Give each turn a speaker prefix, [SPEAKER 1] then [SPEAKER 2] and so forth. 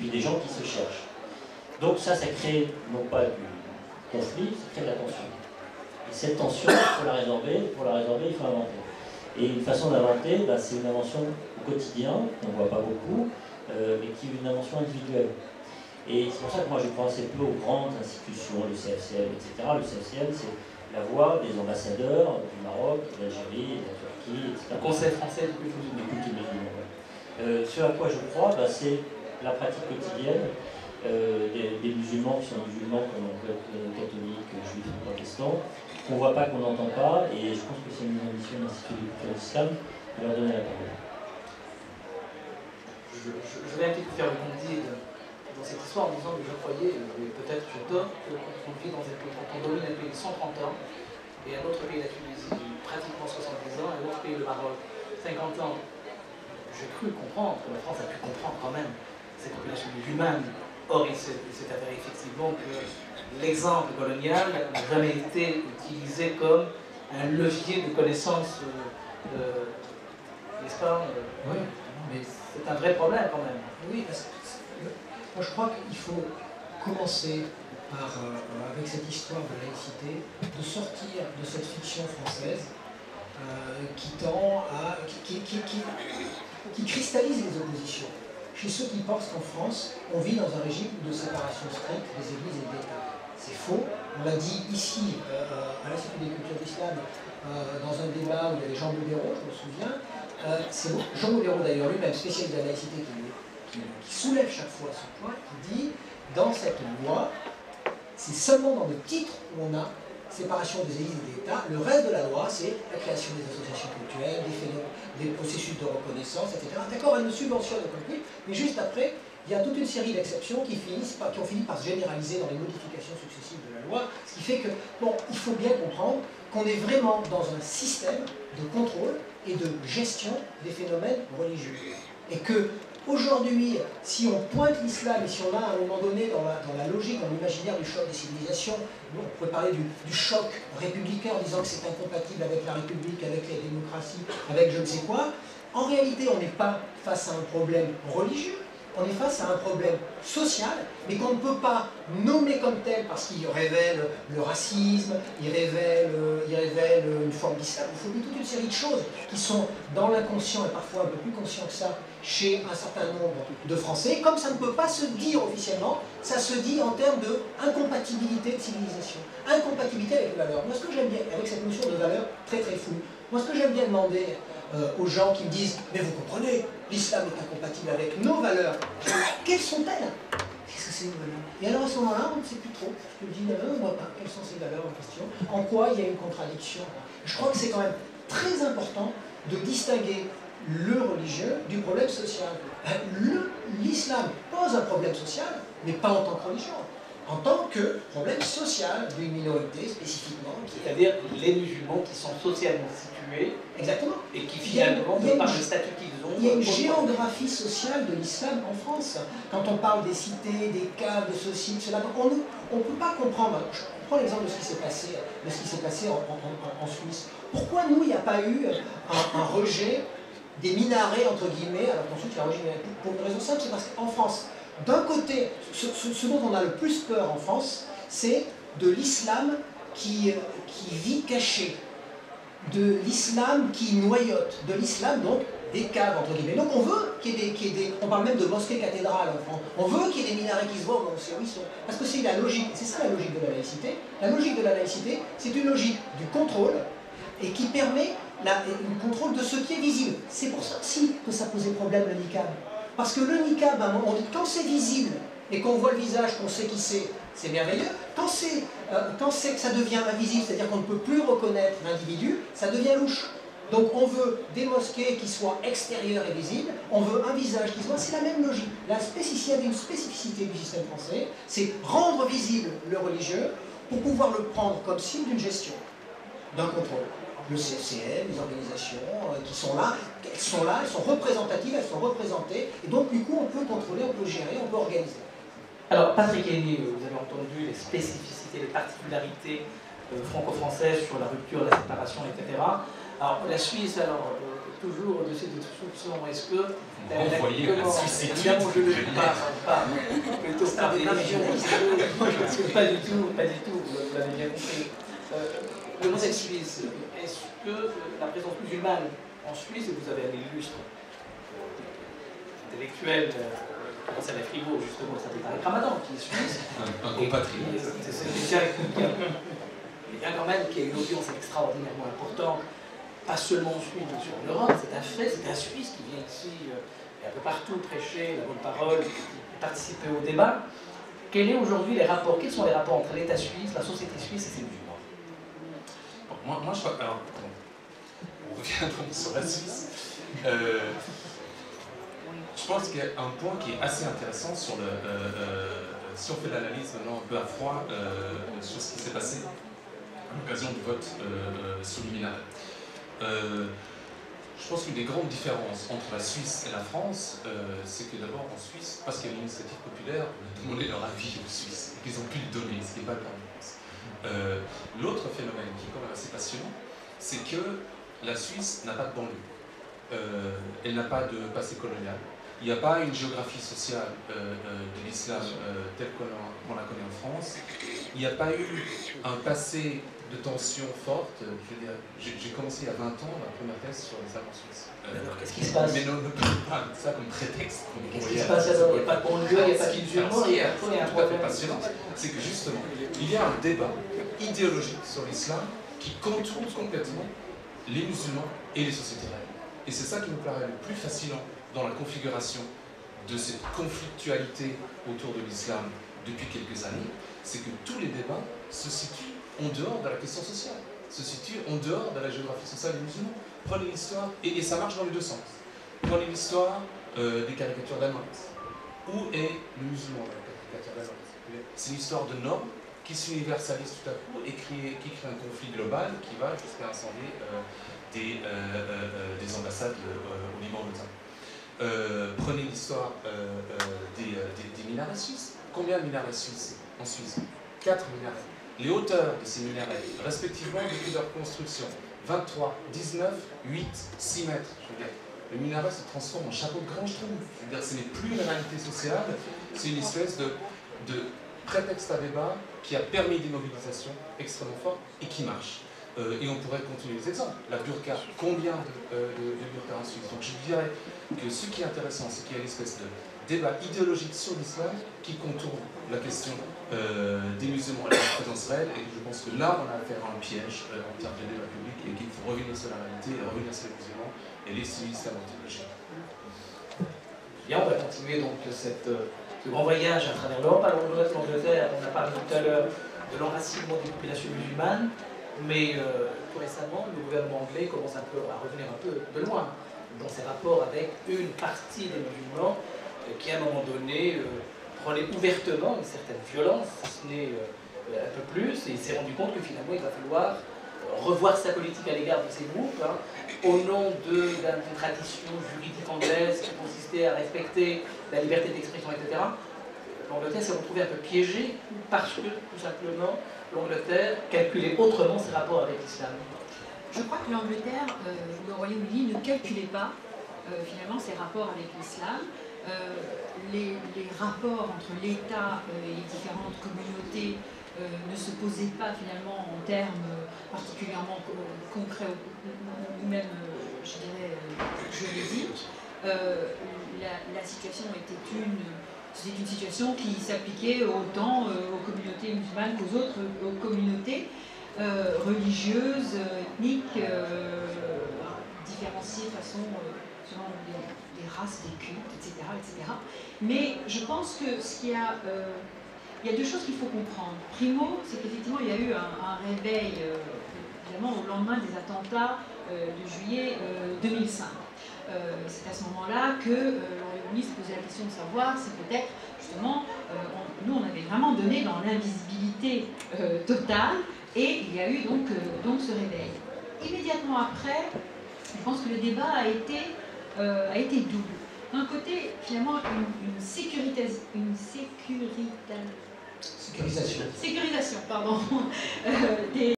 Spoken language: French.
[SPEAKER 1] puis des gens qui se cherchent. Donc ça crée non pas du conflit, ça crée de la tension. Et cette tension, il faut la résorber. Pour la résorber, il faut inventer. Et une façon d'inventer, c'est une invention au quotidien, qu'on ne voit pas beaucoup, mais qui est une invention individuelle. Et c'est pour ça que moi je crois assez peu aux grandes institutions, le CFCL, etc. Le CFCL, c'est la voix des ambassadeurs du Maroc, de l'Algérie, de la Turquie, etc.
[SPEAKER 2] Le Conseil français du
[SPEAKER 1] culte musulman. Ce à quoi je crois, c'est la pratique quotidienne des musulmans qui sont musulmans, comme on peut être catholiques, juifs ou protestants, qu'on ne voit pas, qu'on n'entend pas, et je pense que c'est une ambition de l'Institut de culture d'Islam de leur donner la parole.
[SPEAKER 2] Je vais un petit peu faire le guide dans cette histoire en disant que je croyais, et peut-être je donne, qu'on vit dans un pays, qu'on domine un pays de 130 ans, et un autre pays, la Tunisie, pratiquement 70 ans, et un autre pays, le Maroc, 50 ans. J'ai cru comprendre que la France a pu comprendre quand même cette population musulmane. Or, il s'est avéré effectivement que l'exemple colonial n'a jamais été utilisé comme un levier de connaissance, n'est-ce pas?
[SPEAKER 3] Oui, mais
[SPEAKER 2] c'est un vrai problème quand même.
[SPEAKER 3] Oui, parce que moi je crois qu'il faut commencer par, avec cette histoire de laïcité, de sortir de cette fiction française qui tend à... qui cristallise les oppositions. Chez ceux qui pensent qu'en France, on vit dans un régime de séparation stricte des églises et de l'État. C'est faux. On l'a dit ici, à l'Institut des cultures d'Islam, dans un débat où il y avait Jean Modéro, je me souviens. C'est Jean Modéro d'ailleurs lui-même, spécialiste de la laïcité, qui soulève chaque fois ce point, qui dit, dans cette loi, c'est seulement dans le titre où on a séparation des églises et de l'État. Le reste de la loi, c'est la création des associations culturelles, des processus de reconnaissance, etc. D'accord, elle ne subventionne aucun culte, mais juste après, il y a toute une série d'exceptions qui ont fini par se généraliser dans les modifications successives de la loi, ce qui fait que, bon, il faut bien comprendre qu'on est vraiment dans un système de contrôle et de gestion des phénomènes religieux. Et que, aujourd'hui, si on pointe l'islam et si on a à un moment donné dans la logique, dans l'imaginaire du choc des civilisations, on pourrait parler du choc républicain en disant que c'est incompatible avec la République, avec les démocraties, avec je ne sais quoi, en réalité on n'est pas face à un problème religieux, on est face à un problème social, mais qu'on ne peut pas nommer comme tel parce qu'il révèle le racisme, il révèle une forme d'islam. Il faut dire toute une série de choses qui sont dans l'inconscient et parfois un peu plus conscient que ça chez un certain nombre de Français. Comme ça ne peut pas se dire officiellement, ça se dit en termes d'incompatibilité de civilisation, incompatibilité avec les valeurs. Moi, ce que j'aime bien, avec cette notion de valeur très très floue, moi, ce que j'aime bien demander aux gens qui me disent « Mais vous comprenez, l'islam est incompatible avec nos valeurs. » Quelles sont-elles? Qu'est-ce que c'est une valeur? Et alors à ce moment-là, on ne sait plus trop. Je me dis « Non, on ne voit pas. Quelles sont ces valeurs en question? En quoi il y a une contradiction ?» Je crois que c'est quand même très important de distinguer le religieux du problème social. L'islam pose un problème social, mais pas en tant que religion, en tant que problème social d'une minorité spécifiquement.
[SPEAKER 2] C'est-à-dire les musulmans qui sont socialement situés.
[SPEAKER 3] Exactement.
[SPEAKER 2] Et qui finalement, de par le statut qu'ils ont...
[SPEAKER 3] Il y a une géographie sociale de l'islam en France. Quand on parle des cités, des caves, de ceci, de cela, on ne peut pas comprendre. Je prends l'exemple de ce qui s'est passé en Suisse. Pourquoi nous, il n'y a pas eu un rejet des minarets, entre guillemets, alors qu'ensuite il y a un rejet pour une raison simple, c'est parce qu'en France, d'un côté, ce dont on a le plus peur en France, c'est de l'islam qui vit caché, de l'islam qui noyote, de l'islam donc des caves, entre guillemets. Donc on veut qu'il y ait des, on parle même de mosquées cathédrales en France, on veut qu'il y ait des minarets qui se voient, on sait où ils sont. Parce que c'est la logique, c'est ça la logique de la laïcité. La logique de la laïcité, c'est une logique du contrôle et qui permet le contrôle de ce qui est visible. C'est pour ça aussi que ça posait problème le niqab. Parce que le niqab, à un moment, quand c'est visible et qu'on voit le visage, qu'on sait qui c'est merveilleux. Quand que ça devient invisible, c'est-à-dire qu'on ne peut plus reconnaître l'individu, ça devient louche. Donc on veut des mosquées qui soient extérieures et visibles, on veut un visage qui se voit, c'est la même logique. Il y a une spécificité du système français, c'est rendre visible le religieux pour pouvoir le prendre comme cible d'une gestion, d'un contrôle. Le CFCM, les organisations qui sont là, elles sont représentatives, elles sont représentées, et donc du coup on peut contrôler, on peut gérer, on peut organiser.
[SPEAKER 2] Alors Patrick Hénier, vous avez entendu les spécificités, les particularités franco-françaises sur la rupture, la séparation, etc. Alors la Suisse, alors, toujours au-dessus de toute soupçon. Est-ce que
[SPEAKER 4] évidemment,
[SPEAKER 2] je ne dis pas plutôt par des religions, pas du tout, vous l'avez bien compris. Le modèle suisse, est-ce que la présence musulmane en Suisse, et vous avez un illustre intellectuel, c'est la Fribourg justement, ça s'appelle Tariq Ramadan, qui est suisse.
[SPEAKER 4] Un compatriote.
[SPEAKER 2] C'est quelqu'un quand même qui a une audience extraordinairement importante, pas seulement en Suisse, mais en Europe, c'est un fait, c'est un Suisse qui vient ici et un peu partout prêcher la bonne parole, participer au débat. Quels sont les rapports entre l'État suisse, la société suisse et ses musulmans?
[SPEAKER 4] Bon, moi je crois. Alors, on revient donc sur la Suisse. Je pense qu'il y a un point qui est assez intéressant sur le. Si on fait l'analyse maintenant un peu à froid sur ce qui s'est passé à l'occasion du vote sur le minaret. Je pense qu'une des grandes différences entre la Suisse et la France, c'est que d'abord en Suisse, parce qu'il y a une initiative populaire, on a demandé leur avis aux Suisses, et qu'ils ont pu le donner, ce qui n'est pas le cas en France. L'autre phénomène qui est quand même assez passionnant, c'est que la Suisse n'a pas de banlieue, elle n'a pas de passé colonial. Il n'y a pas une géographie sociale de l'islam telle qu'on la connaît en France. Il n'y a pas eu un passé de tension forte. J'ai commencé il y a 20 ans ma première thèse sur l'islam en Suisse.
[SPEAKER 2] Alors qu'est-ce qui se passe?
[SPEAKER 4] Mais ne prenez pas ça comme prétexte.
[SPEAKER 2] Qu'est-ce qui se passe alors? Il n'y a pas de banlieue, il n'y a pas de musulmans, il y a un
[SPEAKER 4] tout à fait passionnant. C'est que justement, il y a un débat idéologique sur l'islam qui contourne complètement les musulmans et les sociétés laïques. Et c'est ça qui me paraît le plus fascinant dans la configuration de cette conflictualité autour de l'islam depuis quelques années, c'est que tous les débats se situent en dehors de la question sociale, se situent en dehors de la géographie sociale des musulmans. Prenez l'histoire, et ça marche dans les deux sens. Prenez l'histoire des caricatures d'Al Marx. Où est le musulman dans la caricature d'Al Marx? C'est une histoire de normes qui s'universalise tout à coup et qui crée un conflit global qui va jusqu'à incendier des ambassades au Liban notamment. Prenez l'histoire des minarets suisses. Combien de minarets suisses en Suisse? 4 minarets. Les hauteurs de ces minarets, respectivement depuis leur construction, 23, 19, 8, 6 mètres. Je veux dire, le minaret se transforme en chapeau de grange trou. Je veux dire, ce n'est plus une réalité sociale, c'est une espèce de prétexte à débat qui a permis des mobilisations extrêmement fortes et qui marche. Et on pourrait continuer les exemples. La burqa, combien de burqa en Suisse? Donc je dirais que ce qui est intéressant, c'est qu'il y a une espèce de débat idéologique sur l'islam qui contourne la question des musulmans et de la présence réelle, et je pense que là, on a affaire à un piège en termes de débat public et qu'il faut revenir sur la réalité et revenir sur les musulmans et les l'islam en théologie.
[SPEAKER 2] Bien, on va continuer donc ce grand voyage à travers l'Europe. Alors, l'Angleterre, on a parlé tout à l'heure de l'enracinement des populations musulmanes. Mais tout récemment, le gouvernement anglais commence à revenir un peu de loin dans ses rapports avec une partie des musulmans qui, à un moment donné, prenait ouvertement une certaine violence, si ce n'est un peu plus, et il s'est rendu compte que finalement, il va falloir revoir sa politique à l'égard de ces groupes, au nom d'une tradition juridique anglaise qui consistait à respecter la liberté d'expression, etc. L'Angleterre s'est retrouvée un peu piégée parce que, tout simplement, l'Angleterre calculait autrement ses rapports avec l'islam.
[SPEAKER 5] Je crois que l'Angleterre, le Royaume-Uni, ne calculait pas finalement ses rapports avec l'islam. Les rapports entre l'État et les différentes communautés ne se posaient pas finalement en termes particulièrement concrets ou même, je dirais, juridiques. La situation était une situation qui s'appliquait autant aux communautés musulmanes qu'aux autres communautés religieuses, ethniques, différenciées selon les races, des cultes, etc., etc. Mais je pense que il y a deux choses qu'il faut comprendre. Primo, c'est qu'effectivement il y a eu un réveil, évidemment, au lendemain des attentats de juillet 2005. C'est à ce moment-là que le Royaume-Uni se posait la question de savoir si peut-être, justement, nous on avait vraiment donné dans l'invisibilité totale, et il y a eu donc ce réveil. Immédiatement après, je pense que le débat a été double. D'un côté, finalement, une sécurisation, pardon,